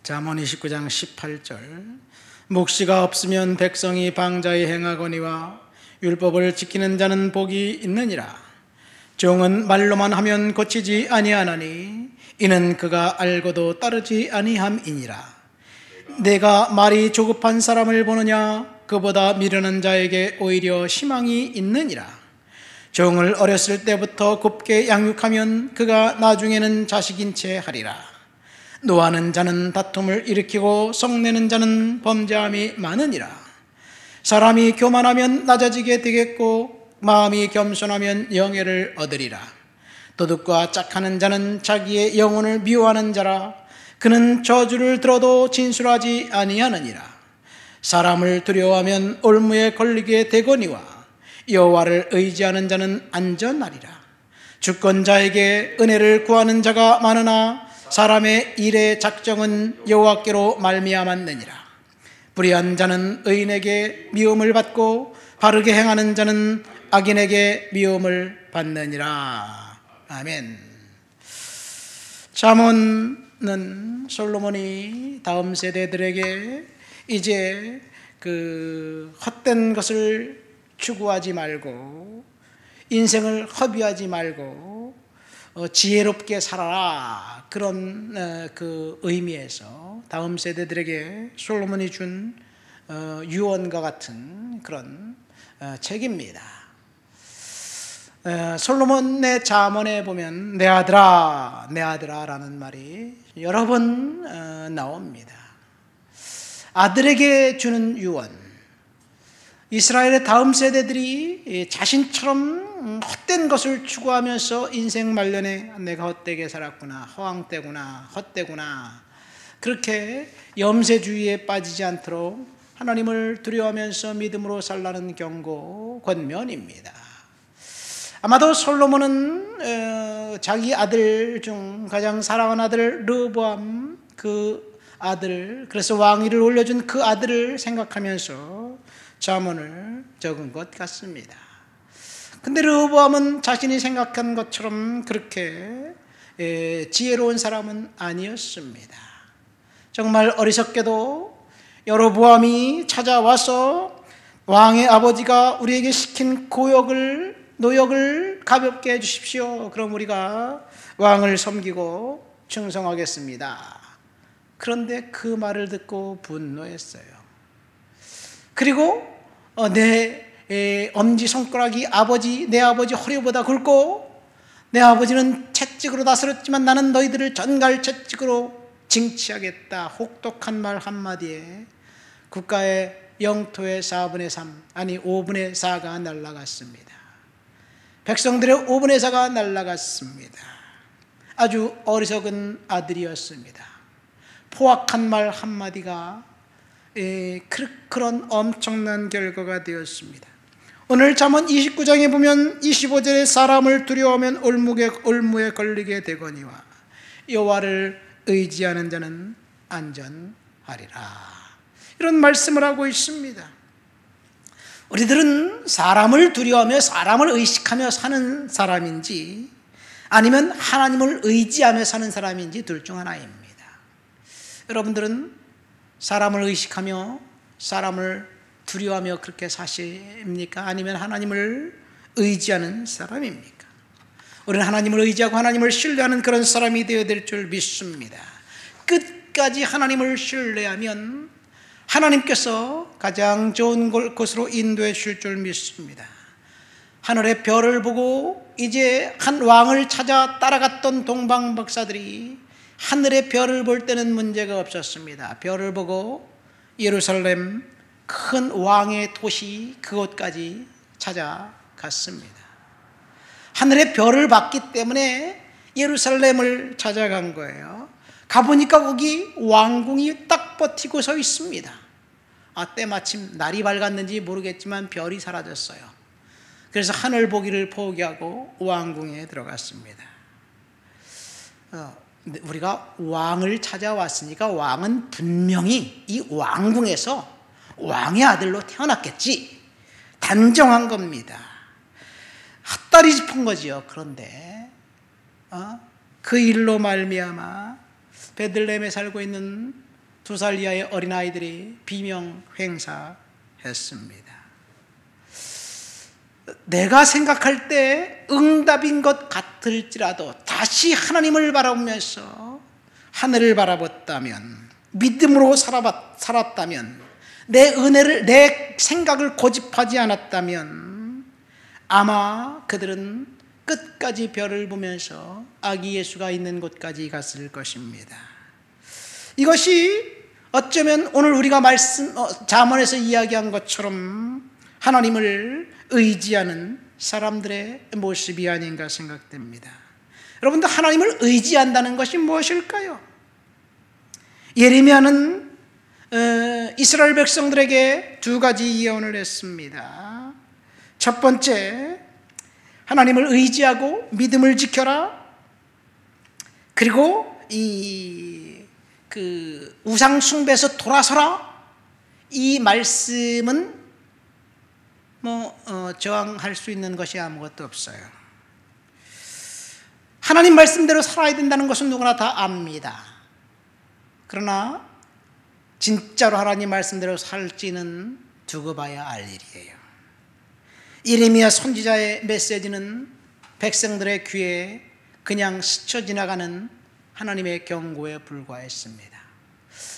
잠언 29장 18절 묵시가 없으면 백성이 방자히 행하거니와 율법을 지키는 자는 복이 있느니라. 종은 말로만 하면 고치지 아니하나니 이는 그가 알고도 따르지 아니함이니라. 내가 말이 조급한 사람을 보느냐? 그보다 미련한 자에게 오히려 희망이 있느니라. 종을 어렸을 때부터 곱게 양육하면 그가 나중에는 자식인 채 하리라. 노하는 자는 다툼을 일으키고 성내는 자는 범죄함이 많으니라. 사람이 교만하면 낮아지게 되겠고 마음이 겸손하면 영예를 얻으리라. 도둑과 짝하는 자는 자기의 영혼을 미워하는 자라. 그는 저주를 들어도 진술하지 아니하느니라. 사람을 두려워하면 올무에 걸리게 되거니와 여호와를 의지하는 자는 안전하리라. 주권자에게 은혜를 구하는 자가 많으나 사람의 일의 작정은 여호와께로 말미암았느니라. 불의한 자는 의인에게 미움을 받고 바르게 행하는 자는 악인에게 미움을 받느니라. 아멘. 잠언은 솔로몬이 다음 세대들에게 이제 그 헛된 것을 추구하지 말고 인생을 허비하지 말고 지혜롭게 살아라, 그런 그 의미에서 다음 세대들에게 솔로몬이 준 유언과 같은 그런 책입니다. 솔로몬의 잠언에 보면 내 아들아, 내 아들아 라는 말이 여러 번 나옵니다. 아들에게 주는 유언. 이스라엘의 다음 세대들이 자신처럼 헛된 것을 추구하면서 인생 말년에 내가 헛되게 살았구나, 허황되구나, 헛되구나, 그렇게 염세주의에 빠지지 않도록 하나님을 두려워하면서 믿음으로 살라는 경고, 권면입니다. 아마도 솔로몬은 자기 아들 중 가장 사랑하는 아들 르호보암, 그 아들, 그래서 왕위를 올려준 그 아들을 생각하면서 잠언을 적은 것 같습니다. 근데 르호보암은 자신이 생각한 것처럼 그렇게 지혜로운 사람은 아니었습니다. 정말 어리석게도 여로보암이 찾아와서 왕의 아버지가 우리에게 시킨 노역을 가볍게 해주십시오. 그럼 우리가 왕을 섬기고 충성하겠습니다. 그런데 그 말을 듣고 분노했어요. 그리고 내 엄지손가락이 내 아버지 허리보다 굵고 내 아버지는 채찍으로 다스렸지만 나는 너희들을 전갈 채찍으로 징치하겠다. 혹독한 말 한마디에 국가의 영토의 4분의 3, 아니 5분의 4가 날아갔습니다. 백성들의 5분의 4가 날아갔습니다. 아주 어리석은 아들이었습니다. 포악한 말 한마디가 그런 엄청난 결과가 되었습니다. 오늘 잠언 29장에 보면 25절에 사람을 두려워하면 올무에 걸리게 되거니와 여호와를 의지하는 자는 안전하리라. 이런 말씀을 하고 있습니다. 우리들은 사람을 두려워하며 사람을 의식하며 사는 사람인지 아니면 하나님을 의지하며 사는 사람인지 둘 중 하나입니다. 여러분들은 사람을 의식하며 사람을 두려워하며 그렇게 사십니까? 아니면 하나님을 의지하는 사람입니까? 우리는 하나님을 의지하고 하나님을 신뢰하는 그런 사람이 되어야 될 줄 믿습니다. 끝까지 하나님을 신뢰하면 하나님께서 가장 좋은 곳으로 인도해 주실 줄 믿습니다. 하늘의 별을 보고 이제 한 왕을 찾아 따라갔던 동방 박사들이 하늘의 별을 볼 때는 문제가 없었습니다. 별을 보고 예루살렘 큰 왕의 도시 그곳까지 찾아갔습니다. 하늘의 별을 봤기 때문에 예루살렘을 찾아간 거예요. 가보니까 거기 왕궁이 딱 버티고 서 있습니다. 때마침 날이 밝았는지 모르겠지만 별이 사라졌어요. 그래서 하늘 보기를 포기하고 왕궁에 들어갔습니다. 우리가 왕을 찾아왔으니까 왕은 분명히 이 왕궁에서 왕의 아들로 태어났겠지, 단정한 겁니다. 헛다리 짚은 거지요. 그런데 그 일로 말미암아 베들레헴에 살고 있는 2살 이하의 어린아이들이 비명 행사했습니다. 내가 생각할 때 응답인 것 같을지라도 다시 하나님을 바라보면서 하늘을 바라봤다면, 믿음으로 살았다면, 내 생각을 고집하지 않았다면 아마 그들은 끝까지 별을 보면서 아기 예수가 있는 곳까지 갔을 것입니다. 이것이 어쩌면 오늘 우리가 잠언에서 이야기한 것처럼 하나님을 의지하는 사람들의 모습이 아닌가 생각됩니다. 여러분들, 하나님을 의지한다는 것이 무엇일까요? 예레미야는 이스라엘 백성들에게 2가지 예언을 했습니다. 첫 번째, 하나님을 의지하고 믿음을 지켜라. 그리고 우상 숭배에서 돌아서라. 이 말씀은 저항할 수 있는 것이 아무것도 없어요. 하나님 말씀대로 살아야 된다는 것은 누구나 다 압니다. 그러나 진짜로 하나님 말씀대로 살지는 두고 봐야 알 일이에요. 예레미야 선지자의 메시지는 백성들의 귀에 그냥 스쳐 지나가는 하나님의 경고에 불과했습니다.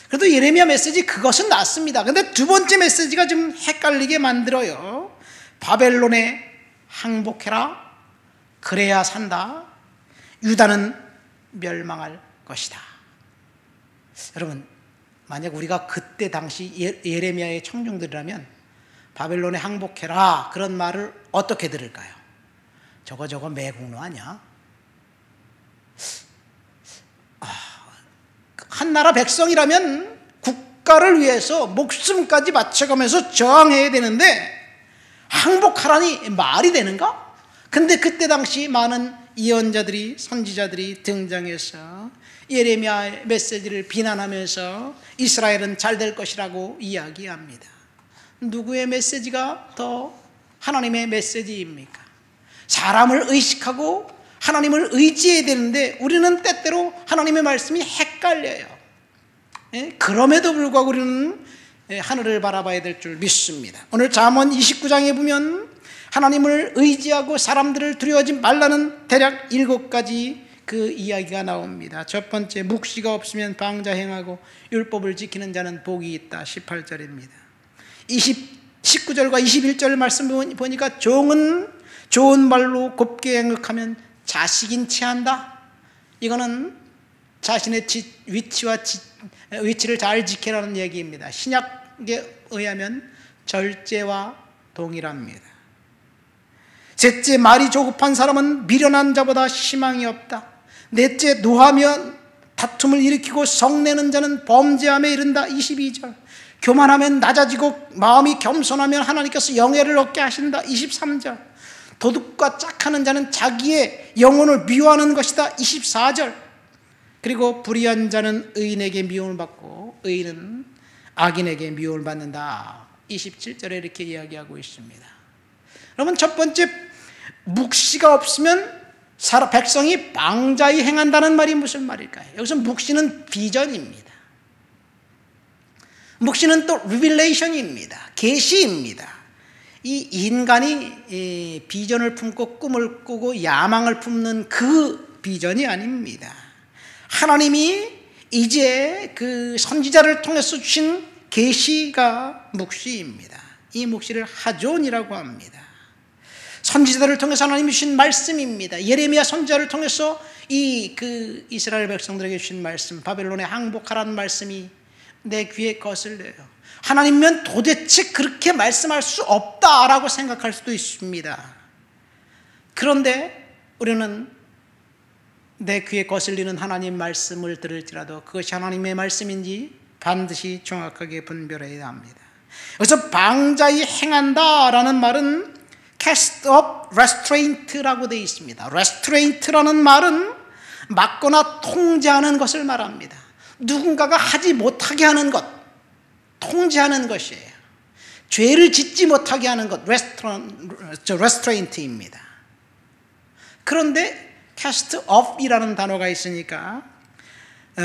그래도 예레미야 메시지 그것은 낫습니다. 그런데 두 번째 메시지가 좀 헷갈리게 만들어요. 바벨론에 항복해라. 그래야 산다. 유다는 멸망할 것이다. 여러분, 만약 우리가 그때 당시 예레미야의 청중들이라면 바벨론에 항복해라 그런 말을 어떻게 들을까요? 저거 매국노 아니야? 한 나라 백성이라면 국가를 위해서 목숨까지 바쳐가면서 저항해야 되는데 항복하라니 말이 되는가? 근데 그때 당시 많은 예언자들이, 선지자들이 등장해서 예레미야의 메시지를 비난하면서 이스라엘은 잘 될 것이라고 이야기합니다. 누구의 메시지가 더 하나님의 메시지입니까? 사람을 의식하고 하나님을 의지해야 되는데 우리는 때때로 하나님의 말씀이 헷갈려요. 그럼에도 불구하고 우리는 하늘을 바라봐야 될 줄 믿습니다. 오늘 잠언 29장에 보면 하나님을 의지하고 사람들을 두려워하지 말라는 대략 7가지 그 이야기가 나옵니다. 첫 번째, 묵시가 없으면 방자 행하고 율법을 지키는 자는 복이 있다. 18절입니다. 19절과 21절 말씀 보니까 종은 좋은 말로 곱게 행하면 자식인 체한다. 이거는 자신의 위치를 잘 지키라는 얘기입니다. 신약에 의하면 절제와 동일합니다. 셋째, 말이 조급한 사람은 미련한 자보다 희망이 없다. 넷째, 노하면 다툼을 일으키고 성내는 자는 범죄함에 이른다. 22절. 교만하면 낮아지고 마음이 겸손하면 하나님께서 영예를 얻게 하신다. 23절. 도둑과 짝하는 자는 자기의 영혼을 미워하는 것이다. 24절. 그리고 불의한 자는 의인에게 미움을 받고 의인은 악인에게 미움을 받는다. 27절에 이렇게 이야기하고 있습니다. 여러분, 첫 번째, 묵시가 없으면 백성이 방자히 행한다는 말이 무슨 말일까요? 여기서 묵시는 비전입니다. 묵시는 또 리빌레이션입니다. 계시입니다. 이 인간이 비전을 품고 꿈을 꾸고 야망을 품는 그 비전이 아닙니다. 하나님이 이제 그 선지자를 통해서 주신 계시가 묵시입니다. 이 묵시를 하존이라고 합니다. 선지자들을 통해서 하나님이 주신 말씀입니다. 예레미야 선지자를 통해서 이스라엘 백성들에게 주신 말씀, 바벨론에 항복하라는 말씀이 내 귀에 거슬려요. 하나님이면 도대체 그렇게 말씀할 수 없다라고 생각할 수도 있습니다. 그런데 우리는 내 귀에 거슬리는 하나님 말씀을 들을지라도 그것이 하나님의 말씀인지 반드시 정확하게 분별해야 합니다. 그래서 방자히 행한다라는 말은 cast of restraint라고 되어 있습니다. restraint라는 말은 막거나 통제하는 것을 말합니다. 누군가가 하지 못하게 하는 것, 통제하는 것이에요. 죄를 짓지 못하게 하는 것, restraint입니다. 그런데 cast off이라는 단어가 있으니까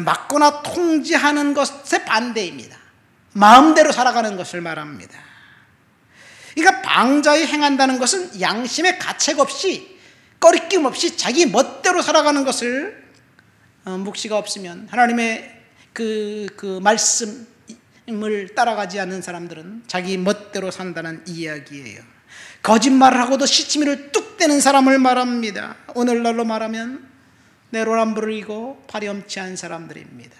막거나 통제하는 것에 반대입니다. 마음대로 살아가는 것을 말합니다. 그러니까 방자히 행한다는 것은 양심의 가책 없이 꺼리낌 없이 자기 멋대로 살아가는 것을 묵시가 없으면 하나님의 그 말씀을 따라가지 않는 사람들은 자기 멋대로 산다는 이야기예요. 거짓말을 하고도 시치미를 뚝 떼는 사람을 말합니다. 오늘날로 말하면 내로남불을 이고 파렴치한 사람들입니다.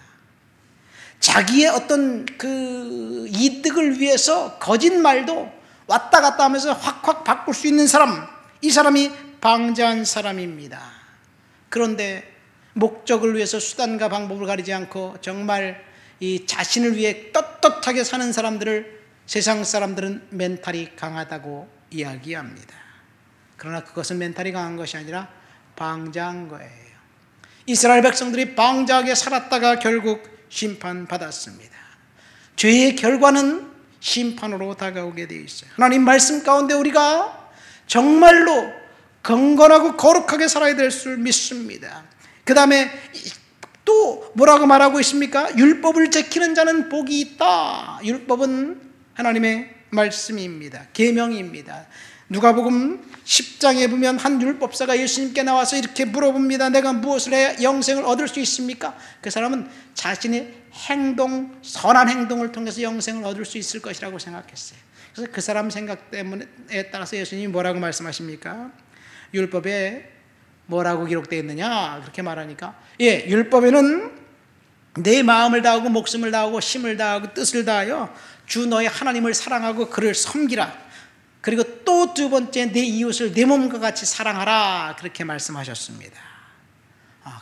자기의 어떤 그 이득을 위해서 거짓말도 왔다 갔다 하면서 확확 바꿀 수 있는 사람, 이 사람이 방자한 사람입니다. 그런데 목적을 위해서 수단과 방법을 가리지 않고 정말 이 자신을 위해 떳떳하게 사는 사람들을 세상 사람들은 멘탈이 강하다고 이야기합니다. 그러나 그것은 멘탈이 강한 것이 아니라 방자한 거예요. 이스라엘 백성들이 방자하게 살았다가 결국 심판받았습니다. 죄의 결과는 심판으로 다가오게 되어 있어요. 하나님 말씀 가운데 우리가 정말로 경건하고 거룩하게 살아야 될 줄 믿습니다. 그 다음에 또 뭐라고 말하고 있습니까? 율법을 지키는 자는 복이 있다. 율법은 하나님의 말씀입니다. 계명입니다. 누가복음 10장에 보면 한 율법사가 예수님께 나와서 이렇게 물어봅니다. 내가 무엇을 해야 영생을 얻을 수 있습니까? 그 사람은 자신의 행동, 선한 행동을 통해서 영생을 얻을 수 있을 것이라고 생각했어요. 그래서 그 사람 생각 때문에 따라서 예수님이 뭐라고 말씀하십니까? 율법에 뭐라고 기록되어 있느냐? 그렇게 말하니까 율법에는 내 마음을 다하고 목숨을 다하고 힘을 다하고 뜻을 다하여 주 너의 하나님을 사랑하고 그를 섬기라. 그리고 또 두 번째 내 이웃을 내 몸과 같이 사랑하라. 그렇게 말씀하셨습니다.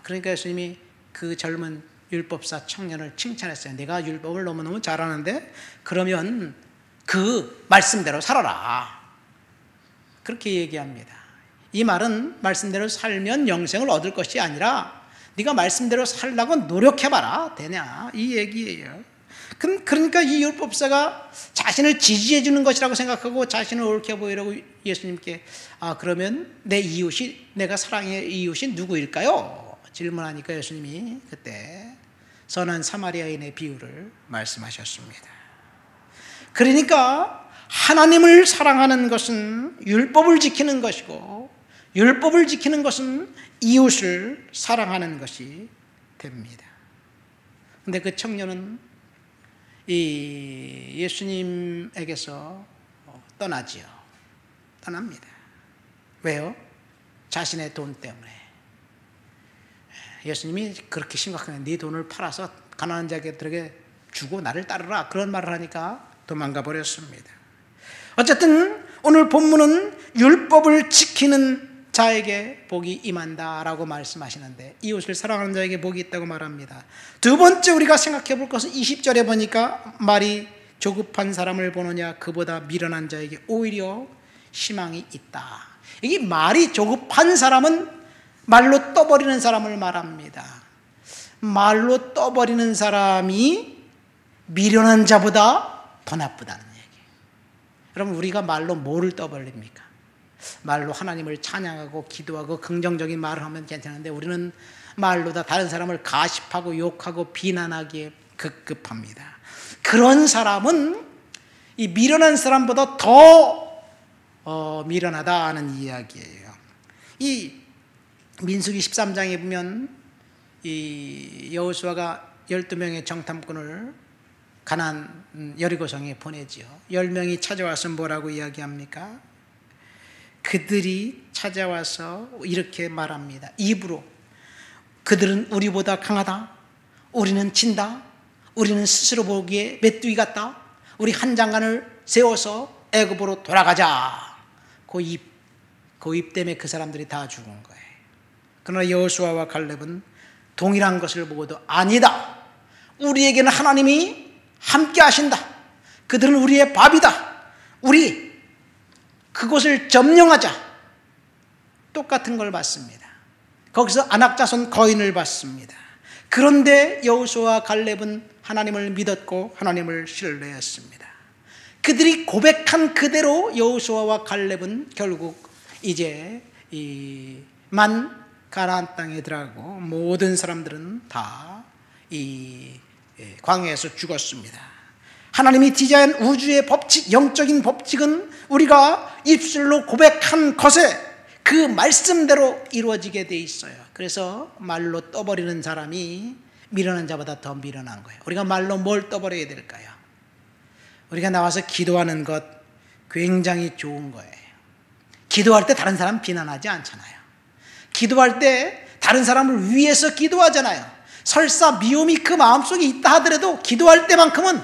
그러니까 예수님이 그 젊은 율법사 청년을 칭찬했어요. 내가 율법을 너무너무 잘하는데 그러면 그 말씀대로 살아라. 그렇게 얘기합니다. 이 말은 말씀대로 살면 영생을 얻을 것이 아니라 네가 말씀대로 살라고 노력해봐라 되냐 이 얘기예요. 그러니까 이 율법사가 자신을 지지해 주는 것이라고 생각하고 자신을 옳게 보이려고 예수님께 그러면 내 이웃이 내가 사랑의 이웃이 누구일까요? 질문하니까 예수님이 그때 선한 사마리아인의 비유를 말씀하셨습니다. 그러니까 하나님을 사랑하는 것은 율법을 지키는 것이고 율법을 지키는 것은 이웃을 사랑하는 것이 됩니다. 그런데 그 청년은 이 예수님에게서 떠나지요. 떠납니다. 왜요? 자신의 돈 때문에. 예수님이 그렇게 심각하게 네 돈을 팔아서 가난한 자들에게 주고 나를 따르라 그런 말을 하니까 도망가 버렸습니다. 어쨌든 오늘 본문은 율법을 지키는 자에게 복이 임한다라고 말씀하시는데 이웃을 사랑하는 자에게 복이 있다고 말합니다. 두 번째 우리가 생각해 볼 것은 20절에 보니까 말이 조급한 사람을 보느냐 그보다 미련한 자에게 오히려 희망이 있다. 이게 말이 조급한 사람은 말로 떠버리는 사람을 말합니다. 말로 떠버리는 사람이 미련한 자보다 더 나쁘다는 얘기예요. 여러분 우리가 말로 뭐를 떠버립니까? 말로 하나님을 찬양하고 기도하고 긍정적인 말을 하면 괜찮은데 우리는 말로 다 다른 사람을 가십하고 욕하고 비난하기에 급급합니다. 그런 사람은 이 미련한 사람보다 더 미련하다는 이야기예요. 이 민수기 13장에 보면 이 여호수아가 12명의 정탐꾼을 가나안 여리고성에 보내지요. 10명이 찾아와서 뭐라고 이야기합니까? 그들이 찾아와서 이렇게 말합니다. 입으로 그들은 우리보다 강하다. 우리는 진다. 우리는 스스로 보기에 메뚜기 같다. 우리 한 장관을 세워서 애굽으로 돌아가자. 그 입 때문에 그 사람들이 다 죽은 거예요. 그러나 여호수아와 갈렙은 동일한 것을 보고도 아니다. 우리에게는 하나님이 함께 하신다. 그들은 우리의 밥이다. 우리 그곳을 점령하자. 똑같은 걸 받습니다. 거기서 안악자손 거인을 받습니다. 그런데 여호수아와 갈렙은 하나님을 믿었고 하나님을 신뢰했습니다. 그들이 고백한 그대로 여호수아와 갈렙은 결국 이제 이 가나안 땅에 들어가고 모든 사람들은 다 이 광야에서 죽었습니다. 하나님이 디자인 우주의 법칙, 영적인 법칙은 우리가 입술로 고백한 것에 그 말씀대로 이루어지게 돼 있어요. 그래서 말로 떠버리는 사람이 미련한 자보다 더 미련한 거예요. 우리가 말로 뭘 떠버려야 될까요? 우리가 나와서 기도하는 것 굉장히 좋은 거예요. 기도할 때 다른 사람 비난하지 않잖아요. 기도할 때 다른 사람을 위해서 기도하잖아요. 설사 미움이 그 마음속에 있다 하더라도 기도할 때만큼은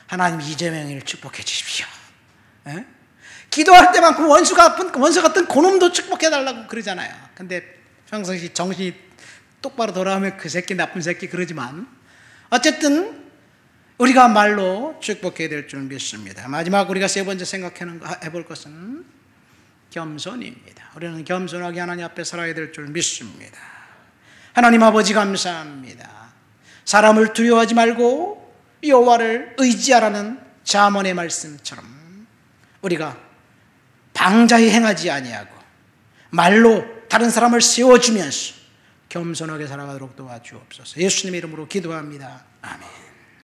하나님 이재명이를 축복해 주십시오. 에? 기도할 때만큼 원수 같은 그놈도 축복해달라고 그러잖아요. 근데 평상시 정신이 똑바로 돌아오면 그 새끼 나쁜 새끼 그러지만 어쨌든 우리가 말로 축복해야 될 줄 믿습니다. 마지막 우리가 세 번째 생각해볼 것은 겸손입니다. 우리는 겸손하게 하나님 앞에 살아야 될 줄 믿습니다. 하나님 아버지 감사합니다. 사람을 두려워하지 말고 여호와를 의지하라는 잠언의 말씀처럼 우리가 방자히 행하지 아니하고 말로 다른 사람을 세워주면서 겸손하게 살아가도록 도와주옵소서. 예수님의 이름으로 기도합니다. 아멘.